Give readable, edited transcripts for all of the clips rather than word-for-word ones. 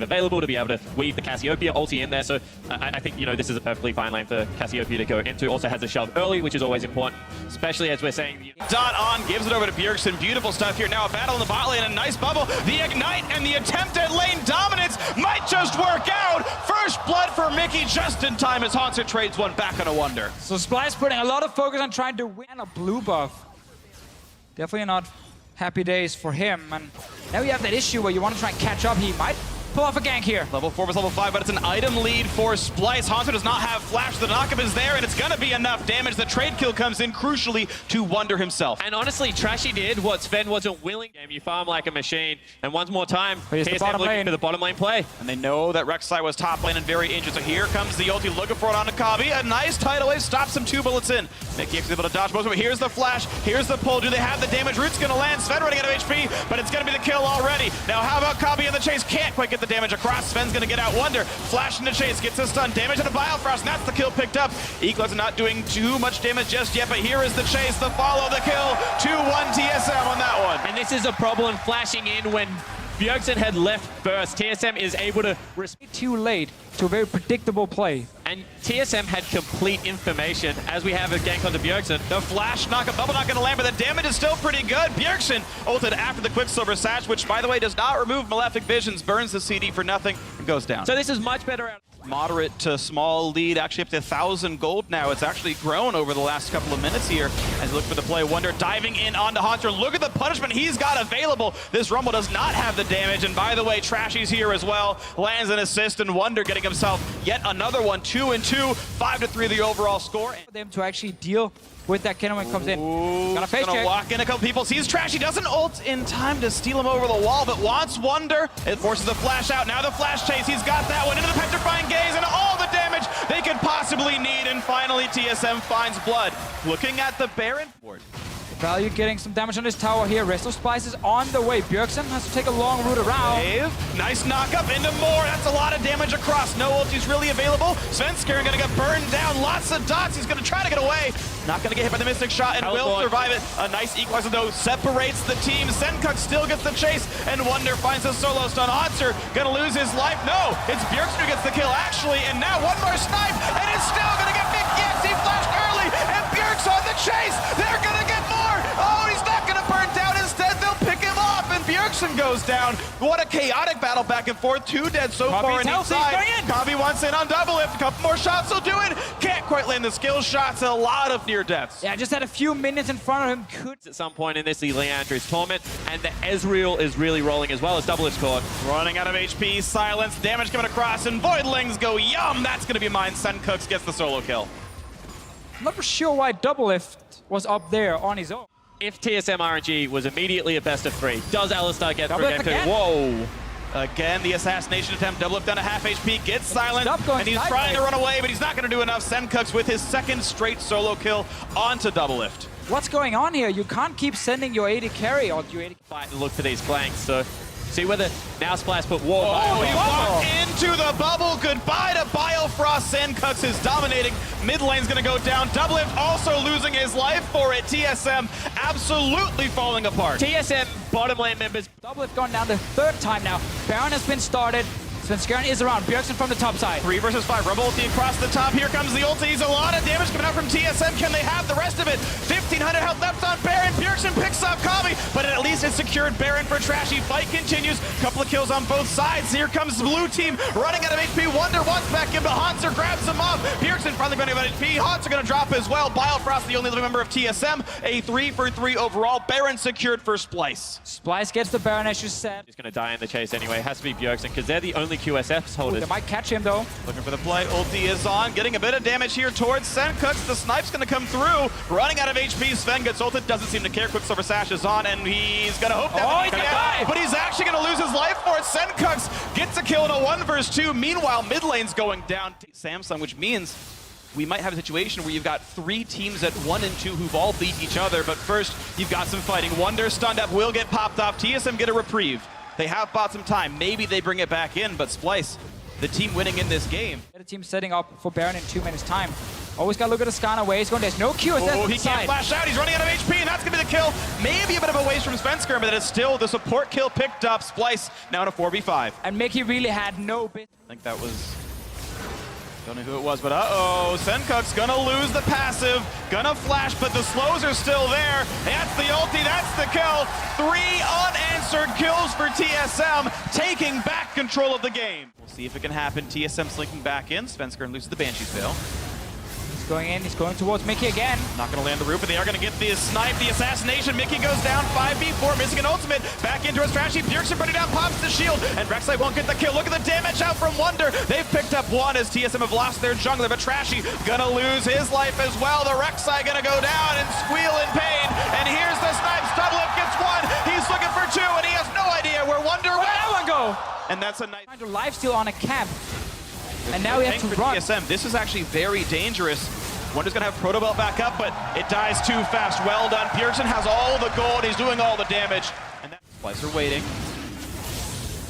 available to be able to weave the Cassiopeia ulti in there. So I think, you know, this is a perfectly fine lane for Cassiopeia to go into. Also has a shove early, which is always important, especially as we're saying. Dot on, gives it over to Bjergsen. Beautiful stuff here. Now a battle in the bot lane, a nice bubble. The ignite and the attempt at lane dominance might just work out. First blood for Mickey just in time as Haunter trades one back on a Wonder. So Splice putting a lot of focus on trying to win a blue buff. Definitely not happy days for him. And now you have that issue where you want to try and catch up. He might pull off a gank here. Level 4 versus level 5, but it's an item lead for Splice. Haunter does not have flash. The knockup is there, and it's going to be enough damage. The trade kill comes in crucially to Wonder himself. And honestly, Trashy did what Sven wasn't willing. You farm like a machine. And once more time, TSM looking for the bottom lane play. And they know that Rek'Sai was top lane and very injured. So here comes the ulti looking for it on Akabi. A nice tidal wave stops him 2 bullets in. Mickey is able to dodge most of it. Here's the flash. Here's the pull. Do they have the damage? Root's going to land. Sven running out of HP, but it's going to be the kill already. Now how about Akabi in the chase? Can't quite get the damage across. Sven's going to get out. Wonder flash into chase. Gets a stun. Damage on a Biofrost. And that's the kill picked up. Hihglights are not doing too much damage just yet, but here is the chase. The follow, the kill. 2-1 TSM on that one. And this is a problem flashing in when Bjergsen had left first. TSM is able to respond too late to a very predictable play. And TSM had complete information as we have a gank onto Bjergsen. The flash knock, a bubble not going to land, but the damage is still pretty good. Bjergsen ulted after the Quicksilver Sash, which, by the way, does not remove Malefic Visions, burns the CD for nothing, and goes down. So this is much better. Moderate to small lead, actually up to 1,000 gold now. It's actually grown over the last couple of minutes here as you look for the play. Wonder diving in onto Haunter. Look at the punishment he's got available. This Rumble does not have the damage, and by the way, Trashy's here as well. Lands an assist, and Wonder getting himself yet another one. 2-2, 5-3 the overall score. For them to actually deal with that cannon when it comes in. Got a face check. Walk in a couple people. Sees Trashy, doesn't ult in time to steal him over the wall, but wants Wonder. It forces the flash out. Now the flash chase. He's got that one into the petrifying gaze and all the damage they could possibly need. And finally, TSM finds blood. Looking at the Baron board. Value getting some damage on this tower here. Rest of Splice is on the way. Bjergsen has to take a long route around. Wave. Nice knock up into more. That's a lot of damage across. No ulti's really available. Svenskeren gonna get burned down. Lots of dots. He's gonna try to get away. Not gonna get hit by the Mystic Shot and will survive it. A nice equalizer though separates the team. Senkuk still gets the chase and Wonder finds a solo stun. Haunter gonna lose his life. No, it's Bjergsen who gets the kill actually. And now one more snipe and it's still gonna get big. Yes, he flashed early and Bjergsen on the chase. They're gonna get more. Oh, he's not gonna burn down. Instead, they'll pick him off and Bjergsen goes down. What a chaotic battle back and forth. 2 dead so far in each side. Kabi wants in on double lift. A couple more shots will do it. Can't quite land the skill shots. A lot of near deaths. Yeah, just had a few minutes in front of him. Could at some point in this, the Leandri's Torment, and the Ezreal is really rolling as well as double lift caught. Running out of HP, silence, damage coming across, and Voidlings go yum. That's gonna be mine. Senkuk gets the solo kill. I'm not sure why double lift was up there on his own. If TSM RNG was immediately a best of 3, does Alistar get double lift again? Whoa. Again, the assassination attempt, double lift down to half HP, gets silent, and he's trying to run away, but he's not going to do enough. Senkuk's with his second straight solo kill onto double lift. What's going on here? You can't keep sending your AD carry or your AD fight and look for these flanks, so see whether now Splice put wall. Oh, he walked into the bubble. Goodbye to Biofrost. Senkuk's is dominating. Mid lane's gonna go down. Double lift also losing his life for it. TSM absolutely falling apart. TSM bottom lane members. Double lift going down the 3rd time now. Baron has been started. Svenskeren is around. Bjergsen from the top side. 3 versus 5. Rumble ulti across the top. Here comes the ultis. A lot of damage coming out from TSM. Can they have the rest of it? 1,500 health left on Baron. Bjergsen picks up Kabi, but at least it's secured Baron for Trashy. Fight continues. Couple of kills on both sides. Here comes the blue team running out of HP. Wonder wants back in, but Haunter grabs him off. Bjergsen finally running out of HP. Haunter going to drop as well. Biofrost, the only living member of TSM. A 3-for-3 overall. Baron secured for Splice. Splice gets the Baron, as you said. He's going to die in the chase anyway. It has to be Bjergsen because they're the only QSFs holders. They might catch him though. Looking for the play. Ulti is on. Getting a bit of damage here towards Senkuk. The snipe's going to come through. Running out of HP. Sven gets ulted. Doesn't seem to care. Quicksilver Sash is on, and he's going to hope that he's gonna die. But he's actually going to lose his life for it. Senkuk gets a kill in a 1 versus 2. Meanwhile, mid lane's going down to Samsung, which means we might have a situation where you've got 3 teams at 1 and 2 who've all beat each other. But first, you've got some fighting. Wonder stunned up, will get popped off. TSM get a reprieve. They have bought some time. Maybe they bring it back in, but Splice, the team winning in this game. The team setting up for Baron in 2 minutes time. Always gotta look at the Skarner where he's going. There's no QSS Oh, he inside. can't flash out. He's running out of HP, and that's going to be the kill. Maybe a bit of a waste from Svensker, but it's still the support kill picked up. Splice now in a 4v5. And Mickey really had no bit. I think that was... Don't know who it was, but uh-oh. Senkuk's gonna lose the passive. Gonna flash, but the slows are still there. That's the ulti, that's the kill. 3 unanswered kills for TSM, taking back control of the game. We'll see if it can happen. TSM slinking back in. Svensker loses the Banshee's Veil. He's going in, he's going towards Mickey again. Not gonna land the root, but they are gonna get the snipe, the assassination. Mickey goes down, 5v4, missing an ultimate. Back into a strategy. Bjergsen putting down, pops the shield, and Rek'Sai won't get the kill. Look at the damage out from Wunder. They've picked up one as TSM have lost their jungler, but Trashy gonna lose his life as well. The Rek'Sai gonna go down and squeal in pain. And here's the snipes. Doublelift gets one. He's looking for two, and he has no idea where Wunder went. Where'd that one go? And that's a nice... Trying to lifesteal on a camp. And now we have to for run. TSM. This is actually very dangerous. Wonder's gonna have Proto Belt back up, but it dies too fast. Well done. Bjergsen has all the gold. He's doing all the damage. And that Splicer waiting.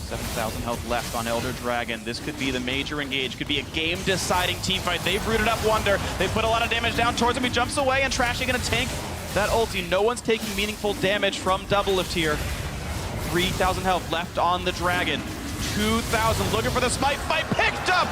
7,000 health left on Elder Dragon. This could be the major engage. Could be a game-deciding team fight. They've rooted up Wunder. They put a lot of damage down towards him. He jumps away, and Trashy gonna tank that ulti. No one's taking meaningful damage from Doublelift here. 3,000 health left on the Dragon. 2,000 looking for the smite fight. Picked up!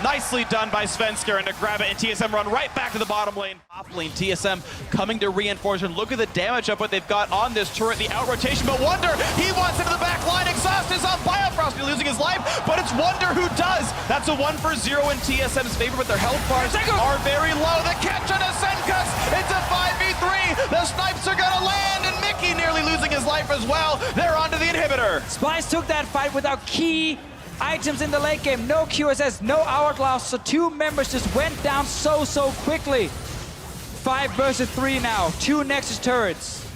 Nicely done by Svensker, and to grab it, and TSM run right back to the bottom lane. Top lane, TSM coming to reinforce, and look at the damage up what they've got on this turret, the out rotation, but Wunder, he wants into the back line. Exhaust is on Biofrost, he's losing his life, but it's Wunder who does. That's a 1-for-0 in TSM's favor, but their health bars are very low. The catch on a Senkus, it's a 5v3. The snipes are gonna land, and Mickey nearly losing his life as well. They're onto the inhibitor. Splice took that fight without key items in the late game. No QSS, no Hourglass, so 2 members just went down so quickly. 5 versus 3 now. 2 Nexus turrets.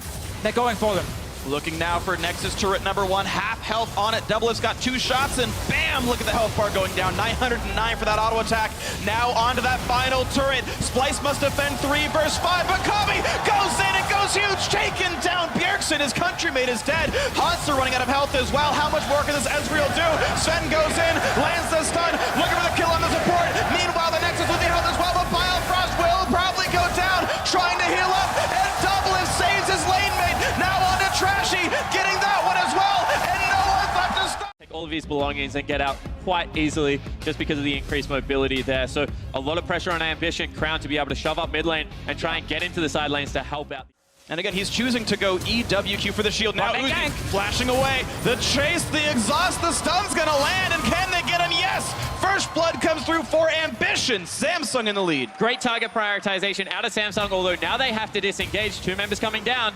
They're going for them. Looking now for Nexus turret number 1, half health on it. Doublelift's got 2 shots, and bam! Look at the health bar going down. 909 for that auto attack. Now onto that final turret. Splice must defend 3 versus 5, but Kobe goes in and goes huge. Taken down Bjergsen. His country-mate is dead. Hansa running out of health as well. How much more can this Ezreal do? Sven goes in, lands the stun, looking for the kill on the support. Meanwhile, the Nexus with the health as well, but Biofrost will probably go down, trying to heal up, and Doublelift saves his lane mate. Now on to Trashy, getting that one as well, and no one's left to stop. Take all of his belongings and get out quite easily just because of the increased mobility there. So a lot of pressure on Ambition, Crown to be able to shove up mid lane and try and get into the side lanes to help out. And again, he's choosing to go EWQ for the shield. Now Uzi flashing away. The chase, the exhaust, the stun's gonna land, and can they get him? Yes! First blood comes through for Ambition. Samsung in the lead. Great target prioritization out of Samsung, although now they have to disengage. 2 members coming down.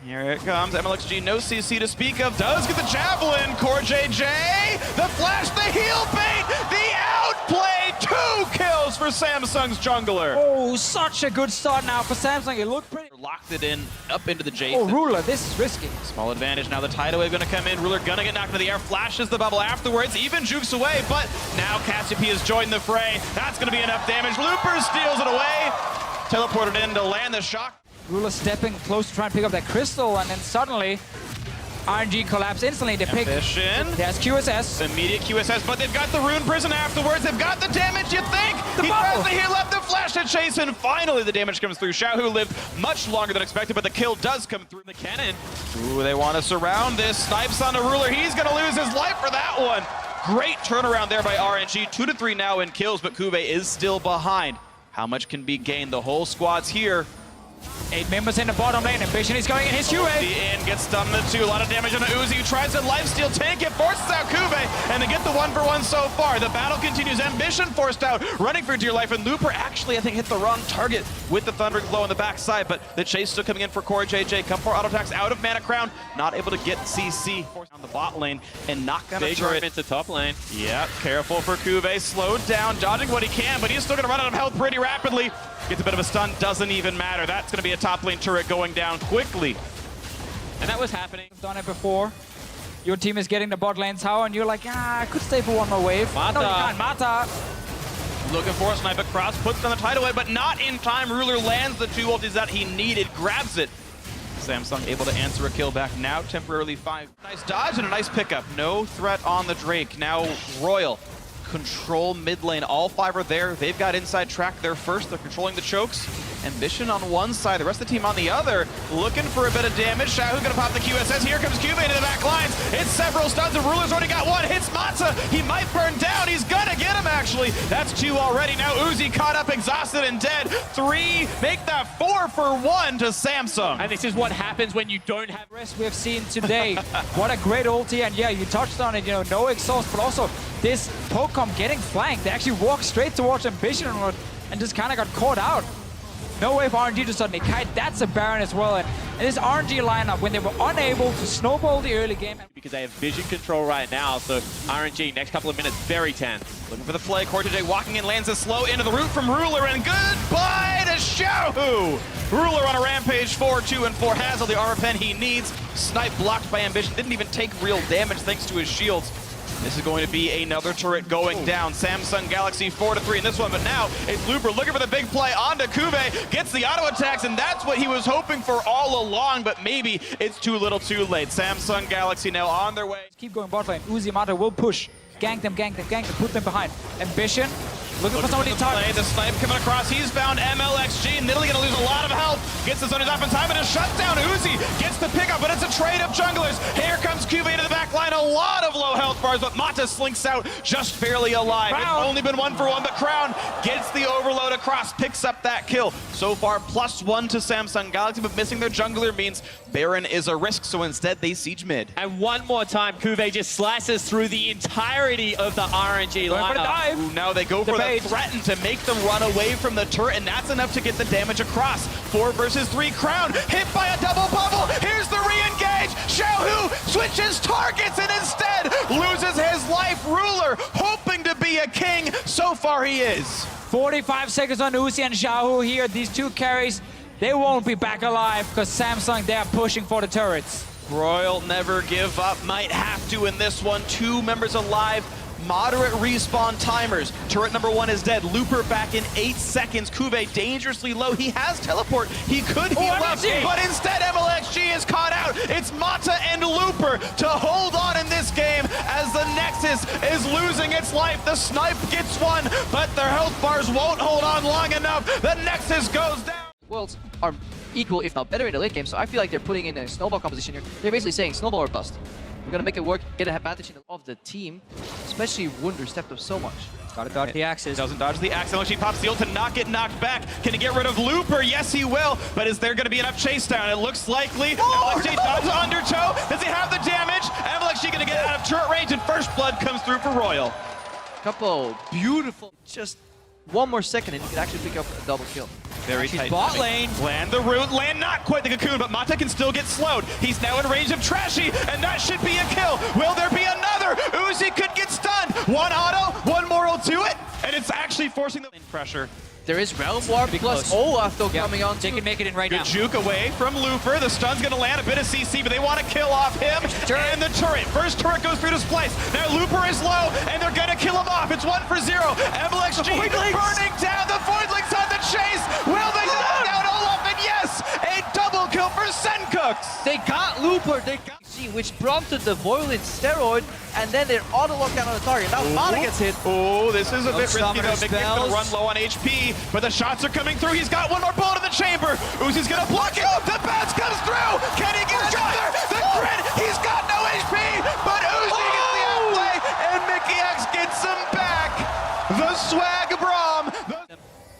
Here it comes. MLXG, no CC to speak of. Does get the javelin. Core JJ, the flash, the heal bait, the outplay. 2 kills for Samsung's jungler. Oh, such a good start now for Samsung. It looked pretty. Locked it in, up into the Jason. Oh, Ruler, this is risky. Small advantage. Now the tidal wave gonna come in. Ruler gonna get knocked into the air. Flashes the bubble afterwards. Even jukes away, but now Cassiopeia has joined the fray. That's gonna be enough damage. Looper steals it away. Teleported in to land the shock. Ruler stepping close to try and pick up that crystal, and then suddenly RNG collapse instantly. They pick. Ambition. There's QSS. Immediate QSS, but they've got the rune prison afterwards. They've got the damage, you think? He tries to heal up the flash to chase, and finally the damage comes through. Xiaohu lived much longer than expected, but the kill does come through the cannon. Ooh, they want to surround this. Snipes on the Ruler. He's going to lose his life for that one. Great turnaround there by RNG. 2 to 3 now in kills, but Kube is still behind. How much can be gained? The whole squad's here. 8 members in the bottom lane. Ambition is going in his Q-wave. The in gets stunned to 2. A lot of damage on the Uzi, who tries to lifesteal tank it, forces out Kube, and they get the 1-for-1 so far. The battle continues. Ambition forced out, running for dear life, and Looper actually, I think, hit the wrong target with the Thundering Blow on the backside, but the chase still coming in for Core JJ. Come for auto attacks out of Mana Crown, not able to get CC. On the bot lane, and not gonna Big into top lane. Yeah, careful for Kube. Slowed down, dodging what he can, but he's still gonna run out of health pretty rapidly. Gets a bit of a stun, doesn't even matter. That's gonna be a top lane turret going down quickly. And that was happening. I've done it before. Your team is getting the bot lane tower, and you're like, I could stay for one more wave. Mata. No, you can't. Mata. Looking for a snipe across, puts on the tidal wave, but not in time. Ruler lands the 2 ultis that he needed, grabs it. Samsung able to answer a kill back, now temporarily 5. Nice dodge and a nice pickup. No threat on the Drake. Now Royal control mid lane. All 5 are there. They've got inside track there first. They're controlling the chokes. Ambition on one side, the rest of the team on the other, looking for a bit of damage. Xiaohu gonna pop the QSS. Here comes Cube into the back lines. It's several stuns. The Ruler's already got one. Hits Matza. He might burn down. He's gonna get him, actually. That's 2 already. Now Uzi caught up, exhausted, and dead. 3, make that 4 for 1 to Samsung. And this is what happens when you don't have... Rest we've seen today. What a great ulti, and yeah, you touched on it, you know, no exhaust, but also this Pokemon getting flanked. They actually walked straight towards Ambition and just kind of got caught out. No way for RNG to suddenly kite. That's a Baron as well. And this RNG lineup, when they were unable to snowball the early game. Because they have vision control right now, so RNG, next couple of minutes, very tense. Looking for the play. Cortege walking in, lands a slow into the root from Ruler, and goodbye to Xiaohu! Ruler on a rampage, 4-2 and 4 has all the armor pen he needs. Snipe blocked by Ambition, didn't even take real damage thanks to his shields. This is going to be another turret going down. Samsung Galaxy 4-3 in this one, but now it's Looper looking for the big play onto Kuve, gets the auto attacks, and that's what he was hoping for all along, but maybe it's too little too late. Samsung Galaxy now on their way. Keep going bot lane. Uzi Mata will push. Gank them, put them behind. Ambition, looking for somebody to target. The snipe coming across, he's found MLXG. Nidalee gonna lose a lot of health. Gets the Zonies off in time, and a shutdown. Uzi gets the pickup, but it's a trade of junglers. Here comes Cube into the back line. A lot of low health bars, but Mata slinks out just barely alive. It's only been 1 for 1, but Crown gets the overload across, picks up that kill. So far, +1 to Samsung Galaxy, but missing their jungler means Baron is a risk, so instead they siege mid. And one more time, Kuve just slices through the entirety of the RNG lineup. Ooh, now they go for the threaten to make them run away from the turret, and that's enough to get the damage across. 4 versus 3, Crown hit by a double bubble. Here's the re-engage. Xiaohu switches targets and instead loses his life. Ruler hoping to be a king. So far he is. 45 seconds on Uzi and Xiaohu here. These 2 carries, they won't be back alive because Samsung, they're pushing for the turrets. Royal never give up. Might have to in this one. 2 members alive. Moderate respawn timers. Turret number 1 is dead. Looper back in 8 seconds. Kuve dangerously low. He has teleport. He could heal up, but instead MLXG is caught out. It's Mata and Looper to hold on in this game as the Nexus is losing its life. The snipe gets one, but their health bars won't hold on long enough. The Nexus goes down. Worlds are equal, if not better, in the late game, so I feel like they're putting in a snowball composition here. They're basically saying snowball or bust. We're gonna make it work, get an advantage of the team, especially Wunder stepped up so much. Gotta dodge the axes. Doesn't dodge the axe. She pops the ult to not get knocked back. Can he get rid of Looper? Yes, he will. But is there going to be enough chase down? It looks likely. MLXG dodges undertow. Does he have the damage? MLXG going to get out of turret range, and first blood comes through for Royal. Couple beautiful, just 1 more second and you can actually pick up a double kill. Very tight. Bot lane. Land the root, land not quite the cocoon, but Mata can still get slowed. He's now in range of Trashy, and that should be a kill. Will there be another? Uzi could get stunned. 1 auto, 1 moral to it, and it's actually forcing the pressure. There is Realm Warp plus Olaf though coming on. They can make it in right now. Good juke away from Looper. The stun's gonna land, a bit of CC, but they want to kill off him. And the turret. First turret goes through to Splice. Now Looper is low, and they're gonna kill him off. It's 1 for 0. MLXG burning down. The Voidlings on the chase. Will they knock down Olaf? And yes, a double kill for Sencooks. They got Looper, they got C, which prompted the Violent Steroid, and then they're auto lockdown on the target. Now Mata gets hit. Oh, this is a bit risky though. Big Nick's gonna run low on HP, but the shots are coming through. He's got 1 more bullet in the chamber. Uzi's gonna block it. The bounce comes through. Can he get another? The crit. He's got no HP, but Uzi gets the outplay, and Mickey X gets him back. The swag Braum.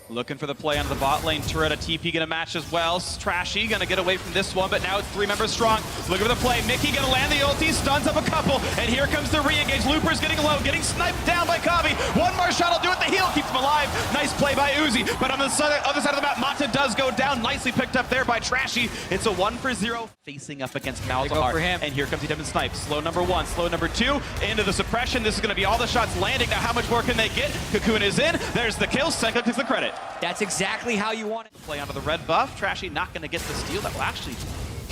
Looking for the play on the bot lane. Turret, a TP gonna match as well. Trashy gonna get away from this one, but now it's 3 members strong. Looking for the play. Mickey gonna land the ulti, stuns up a couple, and here comes the re-engage. Looper's getting low, getting sniped down by Kavi. 1 more shot will do it. The heal keeps him alive. Nice play by Uzi, but on the other side of the map, Mata does go down. Nicely picked up there by Trashy. It's a 1 for 0 facing up against Malzahar. And here comes the Devin Snipe. Slow number 1, slow number 2, into the suppression. This is gonna be all the shots landing. Now how much more can they get? Cocoon is in. There's the kill. Senka takes the credit. That's exactly how you want it. Play onto the red buff. Trashy not going to get the steal. That will actually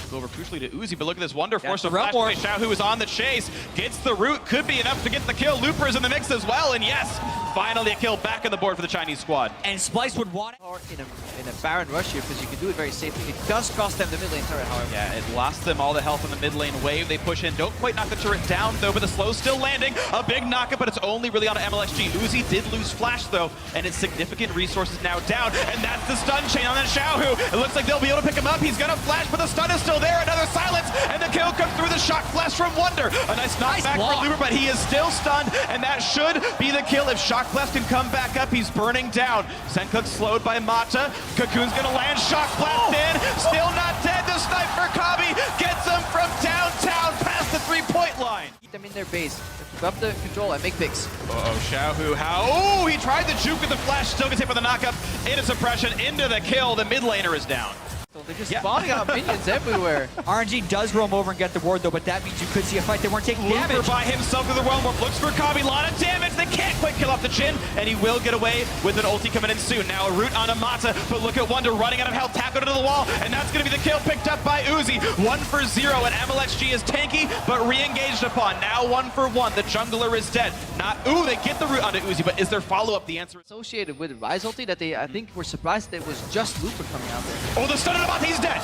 go over crucially to Uzi, but look at this Wonder Force of Flash. Xiao, who is on the chase, gets the root, could be enough to get the kill. Looper is in the mix as well, and yes, finally a kill back on the board for the Chinese squad. And Splice would want it. Or in a Baron rush here, because you can do it very safely. It does cost them the mid lane turret, however. Yeah, it lost them all the health in the mid lane wave. They push in, don't quite knock the turret down though, but the slow still landing. A big knockup, but it's only really on MLXG. Uzi did lose Flash though, and its significant resources now down. And that's the stun chain on that Xiaohu. It looks like they'll be able to pick him up. He's gonna flash, but the stun is still there. Another silence, and the kill comes through the shock flash from Wonder. A nice knockback for Luber, but he is still stunned, and that should be the kill. If Shock Blast can come back up, he's burning down. Sencook slowed by Mata. Cocoon's gonna land, Shock Blast in, still not dead. The sniper Kabi gets him from downtown past the 3-point line. Keep them in their base. Grab the control and make picks. Uh-oh, Xiaohu, how? Oh, he tried the juke with the flash, still gets hit for the knockup. Into suppression, into the kill. The mid laner is down. So they're just spawning out minions everywhere. RNG does roam over and get the ward though, but that means you could see a fight. They weren't taking Luber damage. by himself to the realm warp, looks for Kabi, lot of damage. They can't quite kill off the Jhin, and he will get away with an ulti coming in soon. Now a root on Amata, but look at Wonder running out of health, tackled into the wall, and that's gonna be the kill picked up by Uzi. 1 for 0, and MLXG is tanky, but re-engaged upon. Now 1 for 1, the jungler is dead. Not, ooh, they get the root onto Uzi, but is there follow-up? The answer is Associated with Rise ulti that they, I think, were surprised that it was just Looper coming out there. oh, the stun on Amata, he's dead.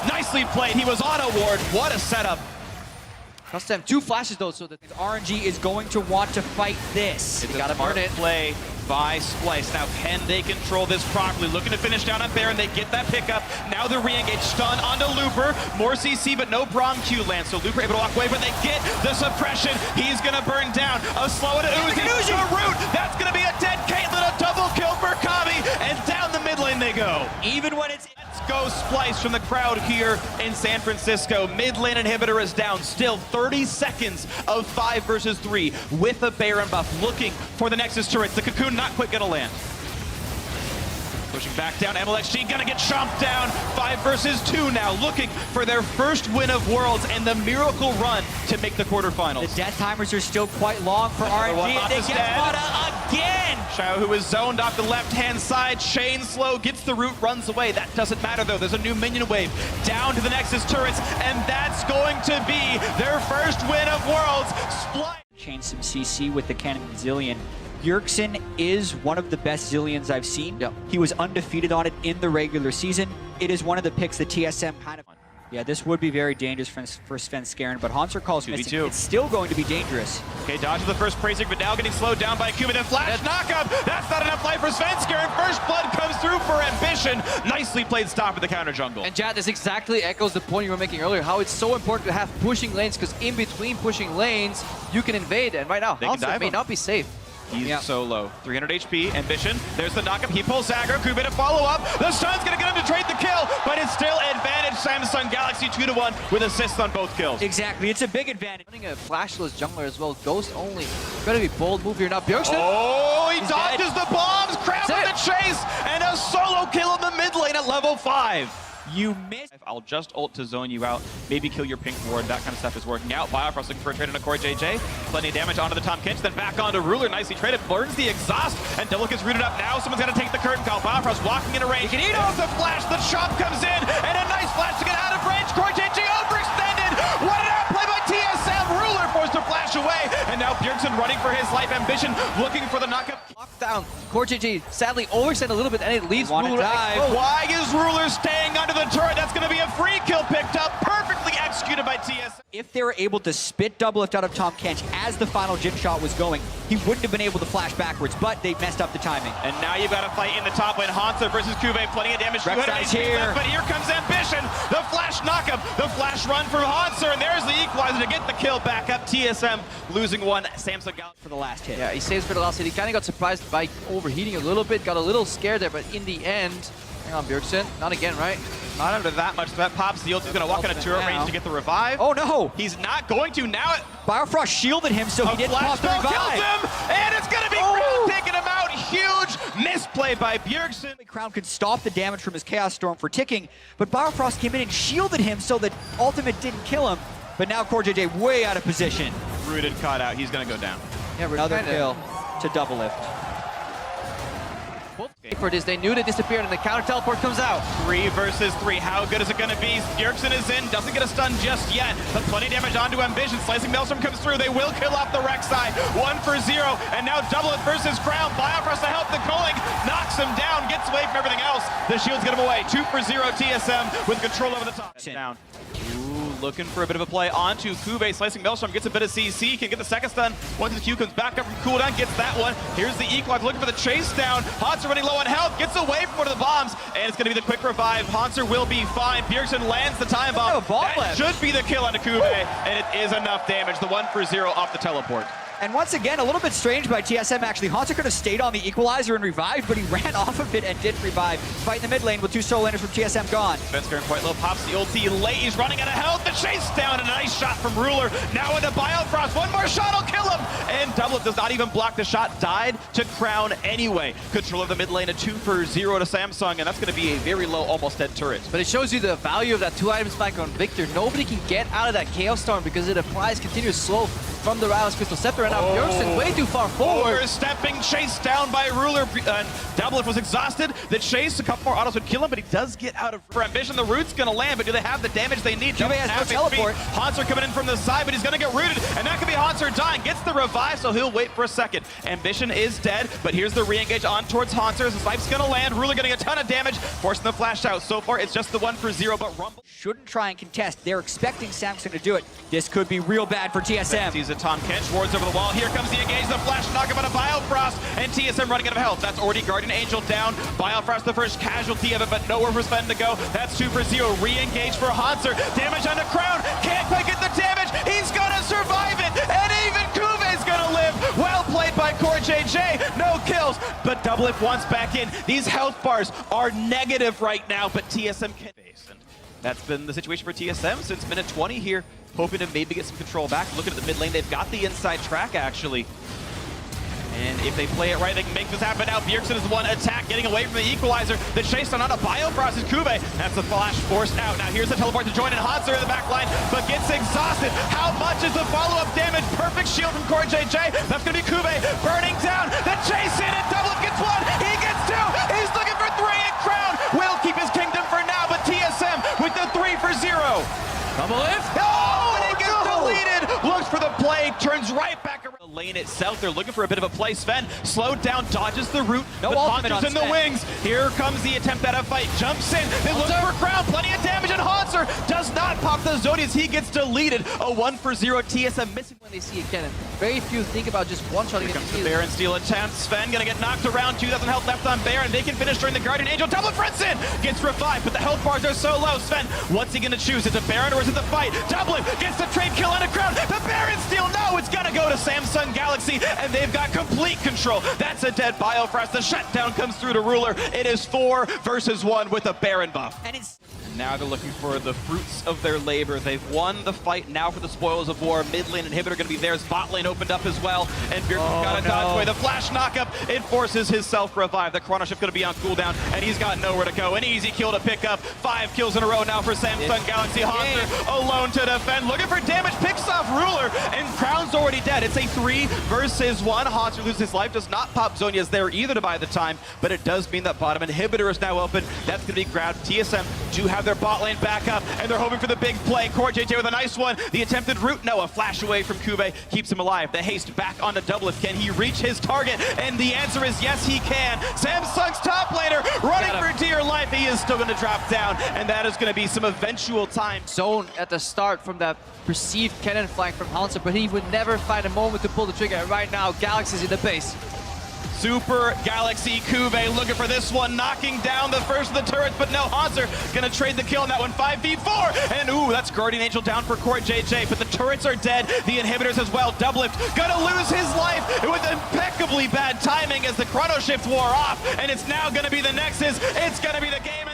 Nicely played, he was on a ward. What a setup. Cost them 2 flashes though, so that RNG is going to want to fight this. It's They gotta a smart burn it. play by Splice. Now, can they control this properly? Looking to finish down on Baron. They get that pickup. Now they're re-engaged. Stun onto Looper. More CC, but no Braum Q land. So Looper able to walk away, but they get the suppression. He's going to burn down. A slow into Uzi. The root. That's going to be a dead Caitlyn. A double kill for Kabi. And down the mid lane they go. Even when it's... Let's go Splice from the crowd here in San Francisco. Mid lane inhibitor is down. Still 30 seconds of 5 versus 3 with a Baron buff. Looking for the Nexus turrets. The Cocoon not quite gonna land. Pushing back down, MLXG gonna get chomped down. 5 versus 2 now, looking for their first win of Worlds and the miracle run to make the quarterfinals. The death timers are still quite long for Another one RNG, off and they his get dead. Mata again! Xiao, who is zoned off the left-hand side, chain slow, gets the root, runs away. That doesn't matter though, there's a new minion wave down to the Nexus turrets, and that's going to be their first win of Worlds. Change some CC with the Cannon Zillion. Bjergsen is one of the best Zillions I've seen. Yep. He was undefeated on it in the regular season. It is one of the picks that TSM kind of... Yeah, this would be very dangerous for Svenskeren, but Hanser calls missing. 2v2. It's still going to be dangerous. Okay, dodges the first praising, but now getting slowed down by Cuban. Then flash knockup. That's not enough life for Svenskeren. First blood comes through for Ambition. Nicely played stop at the counter jungle. And Jad, this exactly echoes the point you were making earlier, how it's so important to have pushing lanes, because in between pushing lanes, you can invade, and right now, They can Hanser dive may him. not be safe. He's so low. 300 HP, Ambition. There's the knockup. He pulls Zagro. Kubin to follow up. The stun's going to get him to trade the kill, but it's still advantage Samsung Galaxy 2-1 with assists on both kills. Exactly, it's a big advantage. Running a flashless jungler as well, Ghost only. Gotta be bold move here now. Bjergsen. Oh, he He's dodges the bombs. Crab with the chase, and a solo kill in the mid lane at level 5. You missed. I'll just ult to zone you out, maybe kill your pink ward, that kind of stuff is working out. Biofrost looking for a trade on a Core JJ. Plenty of damage onto the Tom Kench, then back onto Ruler, nicely traded, burns the exhaust, and Double gets rooted up now. Someone's gonna take the curtain call. Biofrost walking in a range. He can eat off the flash, the chop comes in, and a nice flash to get out of range. Core JJ overextended. What an outplay by TSM. Ruler forced to flash away, and now Bjergsen running for his life. Ambition looking for the knockup. Lockdown. Core JJ sadly overextended a little bit, and it leaves Wanna Ruler dive. exposed. Why is Ruler staying under the turret? That's gonna be a free kill picked up, perfectly executed by TSM. If they were able to spit double lift out of Tom Kench as the final Jhin shot was going, he wouldn't have been able to flash backwards, but they messed up the timing. And now you've got to fight in the top lane. Hansa versus Kube, plenty of damage. Rek'Sai's 200 here. left, but here comes Ambition. The flash knockup, the flash run from Hansa, and there's the equalizer to get the kill back up. TSM losing one. Samsung Galaxy For the last hit. Yeah, he saves for the last hit. He kind of got surprised by overheating a little bit, got a little scared there, but in the end, hang on, Bjergsen, not again, right? not under that much threat. Pops the ult. He's going to walk in a turret range to get the revive. Oh no! He's not going to now. Biofrost shielded him, so he didn't pop the Flashball kills revive. him, and it's going to be Crown taking him out. Huge misplay by Bjergsen. Crown could stop the damage from his Chaos Storm for ticking, but Biofrost came in and shielded him so that Ultimate didn't kill him. But now Core JJ way out of position. Rooted, caught out. He's going to go down. Yeah, we're Another kinda- kill to double lift. For this, they knew they disappeared and the counter teleport comes out. 3 versus 3. How good is it going to be? Bjergsen is in, doesn't get a stun just yet, but plenty of damage onto Ambition. Slicing Maelstrom comes through. They will kill off the Rek'Sai. 1 for 0, and now Doublet versus Crown. Biofrost to help the Culling, knocks him down, gets away from everything else. The shields get him away. 2 for 0 TSM with control over the top. Down. Looking for a bit of a play onto Kube. Slicing Maelstrom gets a bit of CC, can get the second stun. Once his Q comes back up from cooldown, gets that one. Here's the Equalizer looking for the chase down. Hanser running low on health, gets away from one of the bombs, and it's going to be the quick revive. Hanser will be fine. Bjergsen lands the time bomb. That should be the kill onto Kube, and it is enough damage. The 1 for 0 off the teleport. And once again, a little bit strange by TSM actually. Hanser could have stayed on the Equalizer and revived, but he ran off of it and didn't revive. Fight in the mid lane with 2 solo laners from TSM gone. Svenskeren quite low, pops the ulti late. He's running out of health. The chase down, and a nice shot from Ruler. Now into Biofrost. One more shot will kill him. And Doublet does not even block the shot. Died to Crown anyway. Control of the mid lane, a 2 for 0 to Samsung, and that's going to be a very low, almost dead turret. But it shows you the value of that 2 item spike on Victor. Nobody can get out of that Chaos Storm because it applies continuous slow from the Rylai's Crystal Scepter, and now Bjergsen way too far forward. Overstepping, chase down by Ruler. Doublet was exhausted. The chase, a couple more autos would kill him, but he does get out of for Ambition. The root's going to land, but do they have the damage they need? Kube has no teleport. Hanser coming in from the side, but he's going to get rooted, and that could be Hanser dying. Gets the revive, so he'll wait for a second. Ambition is dead, but here's the re-engage on towards Hanser. The snipe's going to land. Ruler getting a ton of damage, forcing the flash out. So far, it's just the 1 for 0, but Rumble Shouldn't try and contest. They're expecting Samsung to do it. This could be real bad for TSM. sees a Tom Kench, wards over the wall. Here comes the engage, the flash knock him out of Biofrost, and TSM running out of health. That's already Guardian Angel down. Biofrost the first casualty of it, but nowhere for Sven to go. That's 2 for 0. Re-engage for Hanser. Damage on the Crown. Can't quite get the damage. He's gonna survive it, and even Kuve's gonna live. Well played by Core JJ. No kills, but Doublet wants back in. These health bars are negative right now, but TSM can face. And that's been the situation for TSM since minute 20 here. Hoping to maybe get some control back. Looking at the mid lane, they've got the inside track actually. And if they play it right, they can make this happen. Now Bjergsen is the one attack, getting away from the Equalizer. The chase on a Biofrost is Kube. That's the flash forced out. Now here's the teleport to join in. Hanser in the back line, but gets exhausted. How much is the follow-up damage? Perfect shield from Core JJ. That's going to be Kube burning down. The chase in, and Doublet gets 1. He gets 2. He's looking for 3, and Crown will keep his kingdom for now, but TSM with the 3 for 0. Double lift. Oh, and it gets deleted. Looks for the play, turns right back around the lane itself. They're looking for a bit of a play. Sven slowed down, dodges the root. No but ultimate on Hanser's in the wings. Here comes the attempt at a fight. Jumps in. They look for Crown. Plenty of damage, and Hanser does not pop the Zodiac. He gets deleted. A 1 for 0. TSM missing When they see a cannon, very few think about just one-shotting it. comes the Baron steal attempt. Sven gonna get knocked around. 2,000 health left on Baron. They can finish during the Guardian Angel. Doublet fronts in. Gets revived, but the health bars are so low. Sven, what's he gonna choose? Is it Baron or is it the fight? Doublet gets the trade kill on a Crown. The Baron steal. No, it's gonna go to Samsung Galaxy, and they've got complete control. That's a dead Biofrost. The shutdown comes through to Ruler. It is 4 versus 1 with a Baron buff. And it's Now they're looking for the fruits of their labor. They've won the fight now for the spoils of war. Mid lane inhibitor going to be theirs. Bot lane opened up as well. And Bjergsen's got to dodge away. The flash knockup, it forces his self-revive. The Chrono Shift going to be on cooldown, and he's got nowhere to go. An easy kill to pick up. 5 kills in a row now for Samsung Galaxy. Hanser alone to defend. Looking for damage, picks off Ruler, and Crown's already dead. It's a 3 versus 1. Hanser loses his life. Does not pop Zonia's there either to buy the time, but it does mean that bottom inhibitor is now open. That's going to be grabbed. TSM do have their bot lane back up, and they're hoping for the big play. Core JJ with a nice one. The attempted root, no, a flash away from Kube keeps him alive. The haste back onto Doublet. Can he reach his target? And the answer is yes, he can. Samsung's top laner running for dear life. He is still going to drop down, and that is going to be some eventual time. Zone at the start from that perceived cannon flank from Hanser, but he would never find a moment to pull the trigger. And right now, Galaxy's in the base. Super Galaxy Kube looking for this one, knocking down the first of the turrets, but no, Hanser gonna trade the kill on that one. 5v4, and ooh, that's Guardian Angel down for Core JJ, but the turrets are dead, the inhibitors as well. Double lift, gonna lose his life with impeccably bad timing as the Chrono Shift wore off, and it's now gonna be the Nexus, it's gonna be the game.